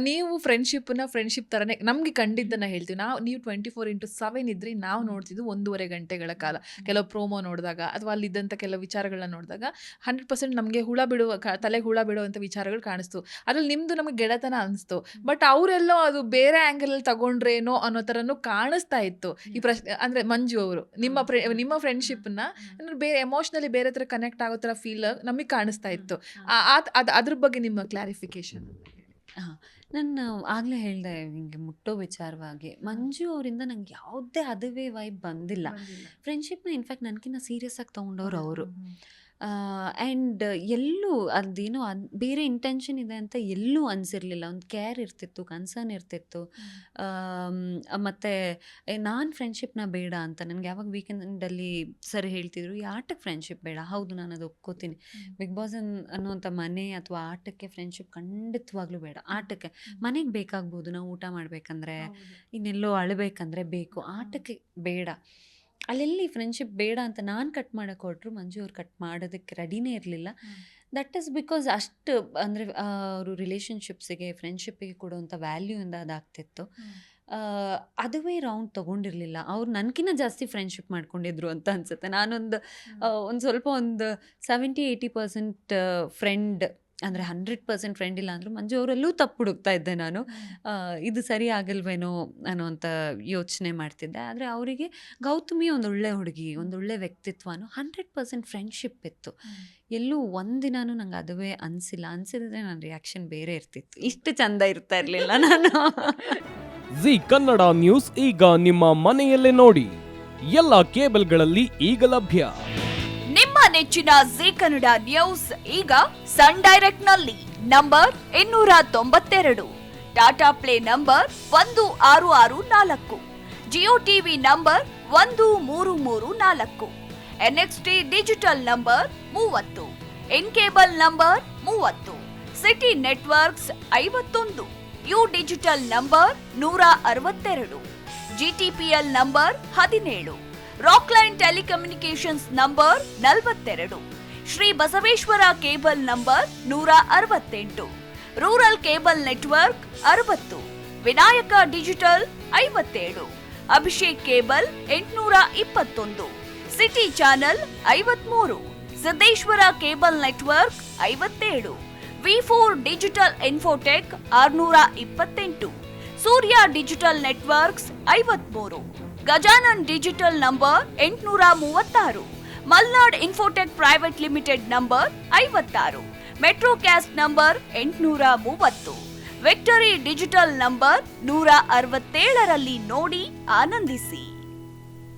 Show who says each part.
Speaker 1: ನೀವು ಫ್ರೆಂಡ್ಶಿಪ್ ಥರನೇ ನಮಗೆ ಕಂಡಿದ್ದನ್ನು ಹೇಳ್ತೀವಿ. ನೀವು 24x7 ಇದ್ರಿ, ನಾವು ನೋಡ್ತಿದ್ದು 1.5 ಗಂಟೆಗಳ ಕಾಲ. ಕೆಲವು ಪ್ರೋಮೋ ನೋಡಿದಾಗ ಅಥವಾ ಅಲ್ಲಿದ್ದಂಥ ಕೆಲವು ವಿಚಾರಗಳನ್ನ ನೋಡಿದಾಗ 100% ನಮಗೆ ತಲೆಗೆ ಹುಳ ಬಿಡುವಂಥ ವಿಚಾರಗಳು ಕಾಣಿಸ್ತು. ಅದ್ರಲ್ಲಿ ನಿಮ್ಮದು ನಮಗೆ ಗೆಳೆತನ ಅನಿಸ್ತು. ಬಟ್ ಅವರೆಲ್ಲೋ ಅದು ಬೇರೆ ಆ್ಯಂಗಲಲ್ಲಿ ತಗೊಂಡ್ರೇನೋ ಅನ್ನೋ ಥರನೂ ಕಾಣಿಸ್ತಾ ಇತ್ತು. ಈ ಪ್ರಶ್ನೆ ಅಂದರೆ ಮಂಜು ಅವರು ನಿಮ್ಮ ಫ್ರೆಂಡ್ಶಿಪ್ನ ಬೇರೆ ಎಮೋಷ್ನಲಿ ಬೇರೆ ಥರ ಕನೆಕ್ಟ್ ಆಗೋ ಥರ ಫೀಲ್ ನಮಗೆ ಕಾಣಿಸ್ತಾ ಇತ್ತು. ಅದ್ರ ಬಗ್ಗೆ ನಿಮ್ಮ ಕ್ಲಾರಿಫಿಕೇಶನ್.
Speaker 2: ನಾನು ಆಗಲೇ ಹೇಳಿದೆ ಹಿಂಗೆ ಮುಟ್ಟೋ ವಿಚಾರವಾಗಿ, ಮಂಜು ಅವರಿಂದ ನಂಗೆ ಯಾವುದೇ ಅದುವೇ ವೈಬ್ ಬಂದಿಲ್ಲ. ಫ್ರೆಂಡ್ಶಿಪ್ನ ಇನ್ಫ್ಯಾಕ್ಟ್ ನನಗಿನ್ನ ಸೀರಿಯಸ್ ಆಗಿ ತೊಗೊಂಡವ್ರು ಅವರು. ಆ್ಯಂಡ್ ಎಲ್ಲೂ ಅದೇನೋ ಬೇರೆ ಇಂಟೆನ್ಷನ್ ಇದೆ ಅಂತ ಎಲ್ಲೂ ಅನಿಸಿರ್ಲಿಲ್ಲ. ಒಂದು ಕೇರ್ ಇರ್ತಿತ್ತು, ಕನ್ಸರ್ನ್ ಇರ್ತಿತ್ತು. ಮತ್ತು ನಾನು ಫ್ರೆಂಡ್ಶಿಪ್ನ ಬೇಡ ಅಂತ ನನಗೆ ಯಾವಾಗ ವೀಕೆಂಡಲ್ಲಿ ಸರಿ ಹೇಳ್ತಿದ್ರು, ಈ ಆಟಕ್ಕೆ ಫ್ರೆಂಡ್ಶಿಪ್ ಬೇಡ. ಹೌದು, ನಾನು ಅದು ಒಪ್ಕೋತೀನಿ. ಬಿಗ್ ಬಾಸ್ ಅನ್ನೋಂಥ ಮನೆ ಅಥವಾ ಆಟಕ್ಕೆ ಫ್ರೆಂಡ್ಶಿಪ್ ಖಂಡಿತವಾಗ್ಲೂ ಬೇಡ. ಆಟಕ್ಕೆ ಮನೆಗೆ ಬೇಕಾಗ್ಬೋದು, ನಾವು ಊಟ ಮಾಡಬೇಕಂದ್ರೆ, ಇನ್ನೆಲ್ಲೋ ಅಳಬೇಕಂದ್ರೆ ಬೇಕು. ಆಟಕ್ಕೆ ಬೇಡ. ಅಲ್ಲೆಲ್ಲಿ ಫ್ರೆಂಡ್ಶಿಪ್ ಬೇಡ ಅಂತ ನಾನು ಕಟ್ ಮಾಡೋಕೆ ಹೊರಟ್ರು, ಮಂಜು ಅವ್ರು ಕಟ್ ಮಾಡೋದಕ್ಕೆ ರೆಡಿನೇ ಇರಲಿಲ್ಲ. ದಟ್ ಈಸ್ ಬಿಕಾಸ್ ಅಷ್ಟು ಅಂದರೆ ಅವರು ರಿಲೇಷನ್ಶಿಪ್ಸಿಗೆ ಫ್ರೆಂಡ್ಶಿಪ್ಪಿಗೆ ಕೊಡುವಂಥ ವ್ಯಾಲ್ಯೂಯಿಂದ ಅದಾಗ್ತಿತ್ತು. ಅದುವೇ ರೌಂಡ್ ತೊಗೊಂಡಿರಲಿಲ್ಲ. ಅವ್ರು ನನಗಿನ್ನ ಜಾಸ್ತಿ ಫ್ರೆಂಡ್ಶಿಪ್ ಮಾಡ್ಕೊಂಡಿದ್ರು ಅಂತ ಅನಿಸುತ್ತೆ. ನಾನೊಂದು ಸ್ವಲ್ಪ 70-80% ಫ್ರೆಂಡ್, ಅಂದರೆ 100% ಫ್ರೆಂಡ್ ಇಲ್ಲ ಅಂದರೂ ಮಂಜು ಅವರಲ್ಲೂ ತಪ್ಪು ಹುಡುಕ್ತಾ ಇದ್ದೆ ನಾನು. ಇದು ಸರಿ ಆಗಲ್ವೇನೋ ಅನ್ನೋಂಥ ಯೋಚನೆ ಮಾಡ್ತಿದ್ದೆ. ಆದರೆ ಅವರಿಗೆ ಗೌತಮಿ ಒಂದೊಳ್ಳೆ ಹುಡುಗಿ, ಒಂದೊಳ್ಳೆ ವ್ಯಕ್ತಿತ್ವನೂ 100% ಫ್ರೆಂಡ್ಶಿಪ್ ಇತ್ತು. ಎಲ್ಲೂ ಒಂದಿನೂ ನಂಗೆ ಅದುವೇ ಅನಿಸಿದ್ರೆ ನನ್ನ ರಿಯಾಕ್ಷನ್ ಬೇರೆ ಇರ್ತಿತ್ತು. ಇಷ್ಟು ಚಂದ ಇರ್ತಾ ಇರಲಿಲ್ಲ ನಾನು.
Speaker 3: ಜಿ ಕನ್ನಡ ನ್ಯೂಸ್ ಈಗ ನಿಮ್ಮ ಮನೆಯಲ್ಲೇ ನೋಡಿ. ಎಲ್ಲ ಕೇಬಲ್ಗಳಲ್ಲಿ ಈಗ ಲಭ್ಯ.
Speaker 4: ನಿಮ್ಮ ನೆಚ್ಚಿನ ಜಿ ಕನ್ನಡ ನ್ಯೂಸ್ ಈಗ ಸನ್ ಡೈರೆಕ್ಟ್ ನಲ್ಲಿ number 292, Tata Play number 1664, Jio TV number 1334, NXT digital number 30, N cable number 30, city networks 51, U digital number 162, GTPL number 17, Rockline telecommunications number 42, Shri Basaveshwara cable number 168, rural cable network 60, Vinayaka digital 57, Abhishek cable 821, city channel 53, Siddeshwara cable network 57, ವಿ4 digital infotech 628, Surya digital networks 53, Gajanan digital number 836, Malnad infotech private limited number 56, Metrocast number 830, victory digital number 167ರಲ್ಲಿ ನೋಡಿ ಆನಂದಿಸಿ.